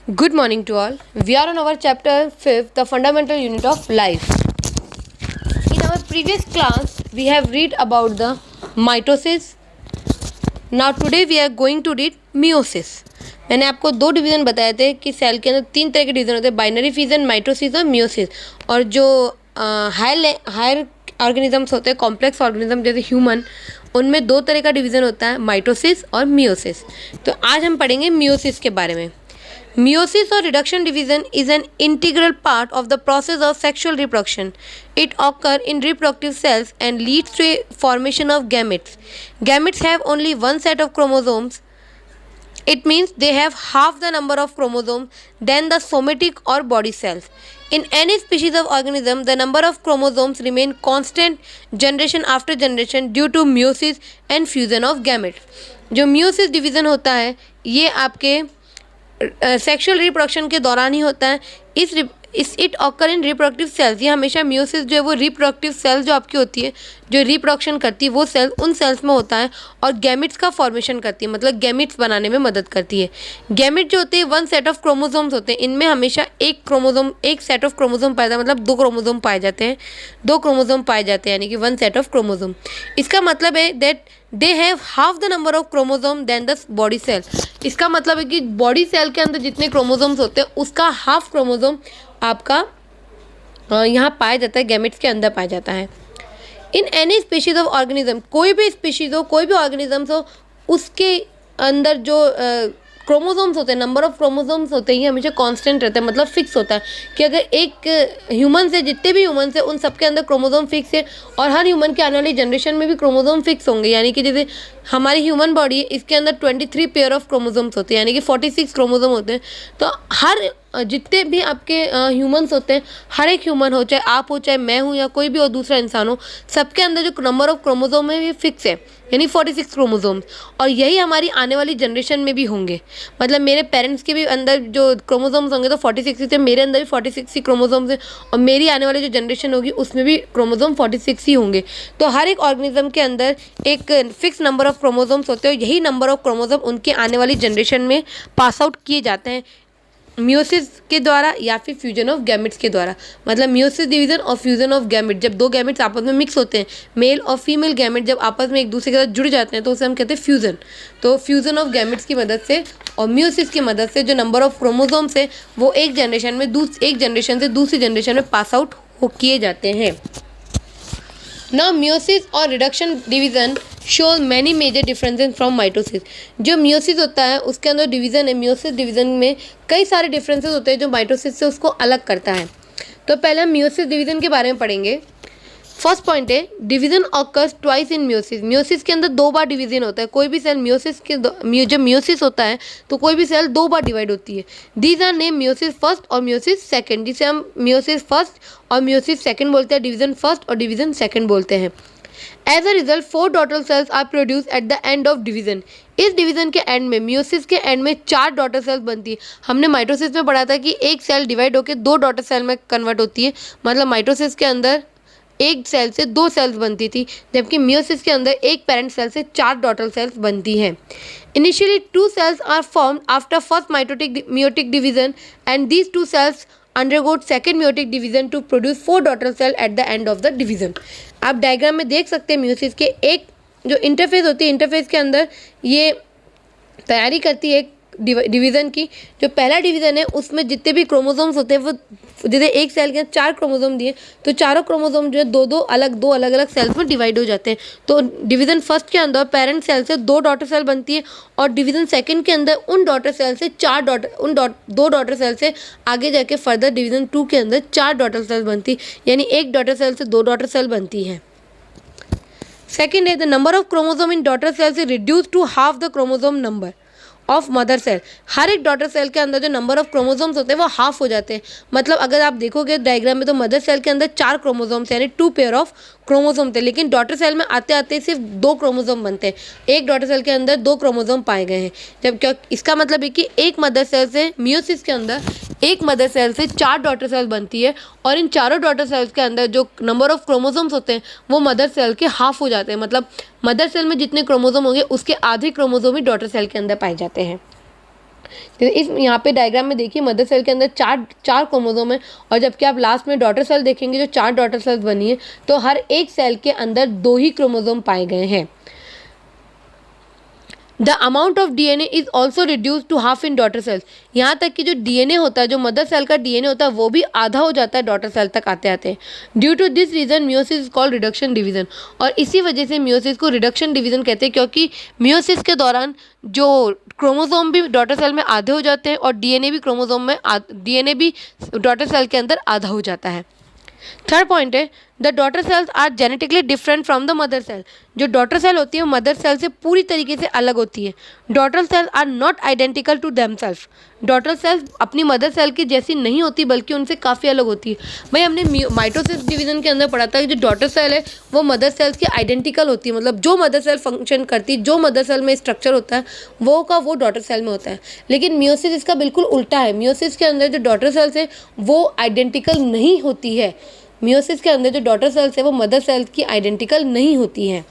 Good morning to all. We are on our chapter 5, the fundamental unit of life. In our previous class, we have read about the mitosis. Now today we are going to read meiosis. मैंने आपको दो division बताए थे कि cell के अंदर तीन तरह के डिवीज़न होते हैं, बाइनरी फिजन, माइटोसिस और मियोसिस। और जो हायर ऑर्गेनिजम्स होते हैं, कॉम्प्लेक्स ऑर्गेनिज्म जैसे ह्यूमन, उनमें दो तरह का डिवीज़न होता है, माइटोसिस और मियोसिस। तो आज हम पढ़ेंगे मियोसिस के बारे में। Meiosis or reduction division is an integral part of the process of sexual reproduction. It occurs in reproductive cells and leads to a formation of gametes. Gametes have only one set of chromosomes. It means they have half the number of chromosomes than the somatic or body cells. In any species of organism, the number of chromosomes remain constant generation after generation due to meiosis and fusion of gametes. जो meiosis division होता है, ये आपके sexual reproduction के दौरान ही होता है। It occur in reproductive cells. ये हमेशा मियोसिस जो है वो रिप्रोडक्टिव सेल्स जो आपकी होती है, जो रिप्रोडक्शन करती है, वो सेल्स उन सेल्स में होता है और गैमिट्स का फॉर्मेशन करती है, मतलब गैमिट्स बनाने में मदद करती है। गैमिट जो होते हैं वन सेट ऑफ क्रोमोसोम्स होते हैं, इनमें हमेशा एक सेट ऑफ क्रोमोसोम पाया जाता है, मतलब दो क्रोमोसोम पाए जाते हैं, यानी कि वन सेट ऑफ क्रोमोसोम। इसका मतलब है that they have half the number of chromosome then the body cell. इसका मतलब है कि बॉडी सेल के अंदर जितने क्रोमोसोम्स होते हैं उसका हाफ क्रोमोसोम आपका यहाँ पाया जाता है, गैमेट्स के अंदर पाया जाता है। In any species of organism, कोई भी स्पीशीज हो, कोई भी ऑर्गेनिज्म हो, उसके अंदर जो क्रोमोसोम्स होते हैं, नंबर ऑफ क्रोमोसोम्स होते हैं, ये हमेशा कांस्टेंट रहता है, मतलब फिक्स होता है कि अगर एक ह्यूमन से जितने भी ह्यूमन है उन सबके अंदर क्रोमोसोम फिक्स है और हर ह्यूमन के आने वाली जनरेशन में भी क्रोमोसोम फिक्स होंगे। यानी कि जैसे हमारी ह्यूमन बॉडी है, इसके अंदर 23 पेयर ऑफ क्रोमोसोम्स होते हैं, यानी कि 46 क्रोमोसोम होते हैं। तो हर जितने भी आपके ह्यूमंस होते हैं, हर एक ह्यूमन हो, चाहे आप हो, चाहे मैं हूँ, या कोई भी और दूसरा इंसान हो, सबके अंदर जो नंबर ऑफ क्रोमोसोम है ये फिक्स है, यानी 46 क्रोमोसोम्स। और यही हमारी आने वाली जनरेशन में भी होंगे, मतलब मेरे पेरेंट्स के भी अंदर जो क्रोमोसोम्स होंगे तो 46 थे, मेरे अंदर भी 46 क्रोमोसोम्स हैं, और मेरी आने वाली जो जनरेशन होगी उसमें भी क्रोमोसोम 46 ही होंगे। तो हर एक ऑर्गेनिज्म के अंदर एक फिक्स नंबर ऑफ क्रोमोसोम्स होते हैं, यही नंबर ऑफ क्रोमोसोम उनके आने वाली जनरेशन में पास आउट किए जाते हैं मियोसिस के द्वारा या फिर फ्यूजन ऑफ गैमेट्स के द्वारा। मतलब मियोसिस डिवीजन और फ्यूजन ऑफ गैमेट, जब दो गैमेट्स आपस में मिक्स होते हैं, मेल और फीमेल गैमेट जब आपस में एक दूसरे के साथ जुड़ जाते हैं तो उसे हम कहते हैं फ्यूजन। तो फ्यूजन ऑफ गैमेट्स की मदद से और मियोसिस की मदद से जो नंबर ऑफ क्रोमोसोम्स है वो एक जनरेशन से दूसरी जनरेशन में पास आउट किए जाते हैं। Now meiosis और reduction division show many major differences from mitosis. जो मियोसिस होता है उसके अंदर डिवीजन है, मियोसिस डिवीजन में कई सारे डिफरेंसेस होते हैं जो माइटोसिस से उसको अलग करता है। तो पहले हम मियोसिस डिवीजन के बारे में पढ़ेंगे। फर्स्ट पॉइंट है division occurs twice in meiosis. Meiosis के अंदर दो बार डिवीजन होता है। कोई भी सेल जब मियोसिस होता है तो कोई भी सेल दो बार डिवाइड होती है। These are name meiosis first और मियोसिस सेकंड, जिसे हम मियोसिस फर्स्ट और मियोसिस सेकंड बोलते हैं, डिवीजन फर्स्ट और डिवीजन सेकंड बोलते हैं। As a result 4 daughter cells are produce at the end of division. इस डिवीजन के एंड में, मियोसिस के एंड में 4 डॉटर सेल्स बनती है। हमने माइटोसिस में पढ़ा था कि एक सेल डिवाइड होकर 2 डॉटर सेल में कन्वर्ट होती है, मतलब माइटोसिस के अंदर एक सेल से 2 सेल्स बनती थी, जबकि मियोसिस के अंदर एक पेरेंट सेल से 4 डॉटर सेल्स बनती हैं। Initially 2 cells are formed after first meiotic division and these 2 cells undergo second meiotic division to produce 4 daughter cell at the end of the division। आप डायग्राम में देख सकते हैं मियोसिस के एक जो इंटरफेस होती है, इंटरफेस के अंदर ये तैयारी करती है डिवीज़न की। जो पहला डिवीज़न है उसमें जितने भी क्रोमोसोम्स होते हैं वो जैसे एक सेल के अंदर 4 क्रोमोसोम दिए तो चारों क्रोमोसोम जो है दो अलग अलग सेल्स में डिवाइड हो जाते हैं। तो डिवीज़न फर्स्ट के अंदर पेरेंट सेल से 2 डॉटर सेल बनती है और डिवीज़न सेकंड के अंदर उन डॉटर सेल से 2 डॉटर सेल से आगे जाके फर्दर डिवीज़न 2 के अंदर 4 डॉटर सेल बनती है, यानी एक डॉटर सेल से 2 डॉटर सेल बनती है। सेकेंड है the number of chromosome in daughter cell से reduce to half the chromosome number of mother cell. हर एक डॉटर सेल के अंदर जो नंबर ऑफ क्रोमोसोम्स होते हैं वो हाफ हो जाते हैं। मतलब अगर आप देखोगे डायग्राम में तो मदर सेल के अंदर 4 क्रोमोसोम्स यानी 2 पेयर ऑफ क्रोमोसोम थे, लेकिन डॉटर सेल में आते आते सिर्फ 2 क्रोमोसोम बनते हैं। एक डॉटर सेल के अंदर 2 क्रोमोसोम पाए गए हैं, जब क्या इसका मतलब है कि एक मदर सेल से मियोसिस के अंदर एक मदर सेल से 4 डॉटर सेल बनती है और इन चारों डॉटर सेल्स के अंदर जो नंबर ऑफ क्रोमोसोम्स होते हैं वो मदर सेल के हाफ हो जाते हैं। मतलब मदर सेल में जितने क्रोमोसोम होंगे उसके आधे क्रोमोसोम ही डॉटर सेल के अंदर पाए जाते हैं। तो इस यहाँ पे डायग्राम में देखिए मदर सेल के अंदर चार क्रोमोसोम है और जबकि आप लास्ट में डॉटर सेल देखेंगे जो 4 डॉटर सेल्स बनी है तो हर एक सेल के अंदर 2 ही क्रोमोसोम पाए गए हैं। The amount of DNA is also reduce to half in daughter cells. यहाँ तक कि जो DNA होता है, जो मदर सेल का DNA होता है, वो भी आधा हो जाता है डॉटर सेल तक आते आते। Due to this reason meiosis is called reduction division. और इसी वजह से मियोसिस को रिडक्शन डिवीजन कहते हैं, क्योंकि मियोसिस के दौरान जो क्रोमोसोम भी डॉटर सेल में आधे हो जाते हैं और DNA भी डॉटर सेल के अंदर आधा हो जाता है। थर्ड पॉइंट है the daughter cells are genetically different from the mother cell. जो डॉटर सेल होती है मदर सेल से पूरी तरीके से अलग होती है। Daughter cells are not identical to themself. Daughter cells अपनी मदर सेल की जैसी नहीं होती बल्कि उनसे काफ़ी अलग होती है। भाई हमने माइटोसिस डिवीजन के अंदर पढ़ा था कि जो डॉटर सेल है वो मदर सेल्स की आइडेंटिकल होती है, मतलब जो मदर सेल फंक्शन करती है, जो मदर सेल में स्ट्रक्चर होता है वो डॉटर सेल में होता है। लेकिन मियोसिस इसका बिल्कुल उल्टा है। मियोसिस के अंदर जो डॉटर सेल्स है वो आइडेंटिकल नहीं होती है। मियोसिस के अंदर जो डॉटर सेल्स है वो मदर सेल्स की आइडेंटिकल नहीं होती हैं।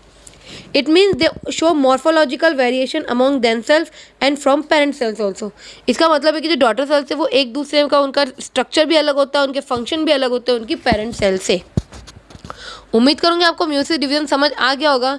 It means they show morphological variation among themself and from parent cells also. इसका मतलब है कि जो डॉटर सेल्स है वो एक दूसरे का उनका स्ट्रक्चर भी अलग होता है, उनके फंक्शन भी अलग होते हैं उनकी पेरेंट सेल से। उम्मीद करूँगी आपको मियोसिस डिवीजन समझ आ गया होगा।